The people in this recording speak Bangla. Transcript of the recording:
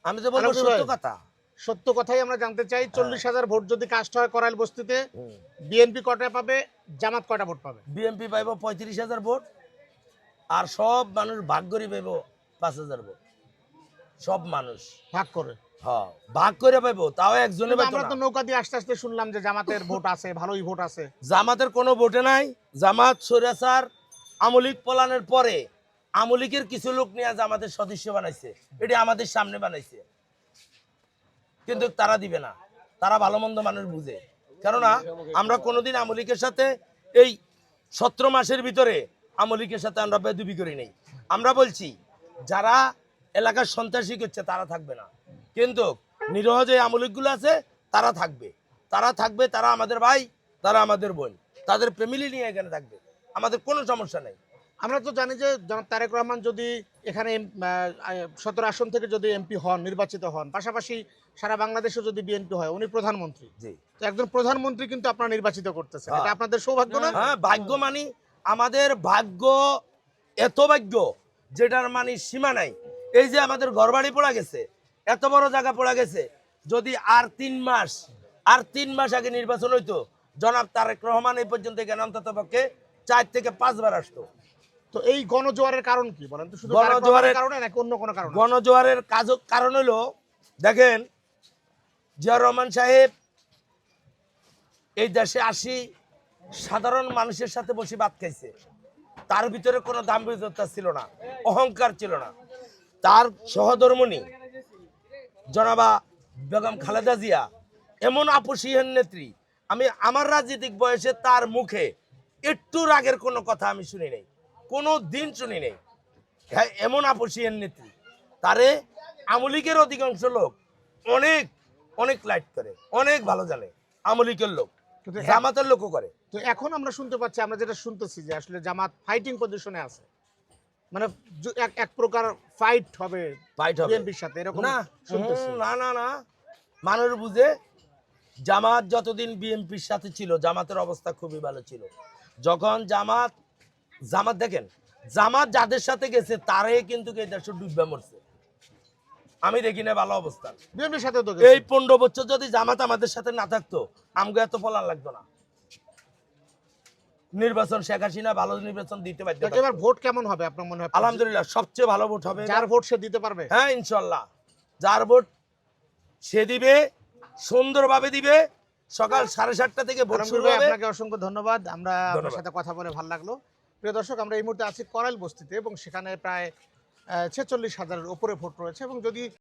আমি তো বলবো সত্য কথা। সত্য কথাই আমরা জানতে চাই। 40,000 ভোট যদি কাস্ট হয় করাইল বস্তিতে, বিএনপি কয়টা পাবে, জামাত কয়টা ভোট পাবে? বিএনপি পাইব 35,000 ভোট, আর সব মানুষ ভাগ করে পাইব 5,000 ভোট। সব মানুষ ভাগ করে। হ্যাঁ ভাগ করে পাইব, তাও একজনে কিন্তু পাইতো আমরা না। তো নৌকা দিয়ে আস্তে আস্তে শুনলাম যে জামাতের ভোট আছে, ভালোই ভোট আছে। জামাতের কোনো ভোটে নাই। জামাত স্বৈরাচার আমলিক পলানের পরে আমলিকের কিছু লোক নিয়ে জামাতের সদস্য বানাইছে, এটি আমাদের সামনে বানাইছে, কিন্তু তারা দিবে না। তারা ভালো মন্দ মানুষ বুঝে, কেননা আমরা কোনোদিন আমলিকের সাথে এই 17 মাসের ভিতরে আমলিকের সাথে আমরা বেদবি করি নাই। আমরা বলছি যারা এলাকার সন্ত্রাসী করছে তারা থাকবে না, কিন্তু নিরহ যে আমলিকগুলো আছে তারা থাকবে। তারা থাকবে, তারা আমাদের ভাই, তারা আমাদের বোন, তাদের ফ্যামিলি নিয়ে এখানে থাকবে, আমাদের কোনো সমস্যা নেই। আমরা তো জানি যে জনাব তারেক রহমান যদি এখানে 17 আসন থেকে যদি এমপি হন, নির্বাচিত হন, পাশাপাশি সারা বাংলাদেশে যদি বিএনপি হয়, উনি প্রধানমন্ত্রী। জি, তো একজন প্রধানমন্ত্রী কিন্তু আপনারা নির্বাচিত করতেছেন, এটা আপনাদের সৌভাগ্য না? হ্যাঁ ভাগ্য মানি, আমাদের ভাগ্য এত ভাগ্য যেটার মানে সীমা নাই। এই যে আমাদের ঘরবাড়ি পড়া গেছে, এত বড় জায়গা পড়া গেছে, যদি আর 3 মাস আগে নির্বাচন হইতো, জনাব তারেক রহমান এই পর্যন্ত এখানে অন্তত পক্ষে 4 থেকে 5 বার আসতো। তো এই গণজোয়ারের কারণ কি বলেন তো? শুধু গণজোয়ারের গণজোয়ারের কারণে নাকি অন্য কোনো কারণ? গণজোয়ারের কারণ হলো, দেখেন জিয়াউর রহমান সাহেব এই দেশে আসি সাধারণ মানুষের সাথে বসে ভাত খাইছে। তার ভিতরে কোনো দাম্ভিকতা ছিল না, অহংকার ছিল না। তার সহধর্মিণী জনাবা বেগম খালেদা জিয়া এমন আপসীহীন নেত্রী, আমি আমার রাজনৈতিক বয়সে তার মুখে একটু রাগের কোনো কথা আমি শুনি নাই, কোনো দিন শুনি নাই। হ্যাঁ, এমন আপসীহীন নেত্রী, তারে আমলিকের অধিকাংশ লোক অনেক অনেক লাইট করে, অনেক ভালো জানে। আমলিকের লোক, কিন্তু জামাতের লোকও করে। তো এখন আমরা শুনতে পাচ্ছি, আমরা যেটা শুনতেছি যে আসলে জামাত ফাইটিং পজিশনে আছে, মানে এক প্রকার ফাইট হবে ফাইট হবে বিএনপির সাথে, এরকম না। শুনতেছি। না না না, মানুষ বুঝে। জামাত যতদিন বিএনপির সাথে ছিল, জামাতের অবস্থা খুবই ভালো ছিল। যখন জামাত দেখেন, জামাত যাদের সাথে গেছে তারাই কিন্তু এই দেশে ডুববে মরছে। আমি দেখি না ভালো অবস্থা। বিএনপির সাথে তো এই 15 বছর যদি জামাত আমাদের সাথে না থাকতো, আমাকে এত পলান লাগতো না। নির্বাচন শেখ হাসিনা ভালো নির্বাচন দিতে পারতো। এবার ভোট কেমন হবে আপনার মনে হয়? আলহামদুলিল্লাহ সবচেয়ে ভালো ভোট হবে। যার ভোট সে দিতে পারবে। হ্যাঁ ইনশাল্লাহ, যার ভোট সে দিবে, সুন্দরভাবে দিবে। সকাল 7:30 থেকে ভোট শুরু হবে। আপনাকে অসংখ্য ধন্যবাদ। আমরা আপনার সাথে কথা বলে ভালো লাগলো। প্রিয় দর্শক, আমরা এই মুহূর্তে আছি করাইল বস্তিতে এবং সেখানে প্রায় 46,000-এর উপরে ভোট রয়েছে এবং যদি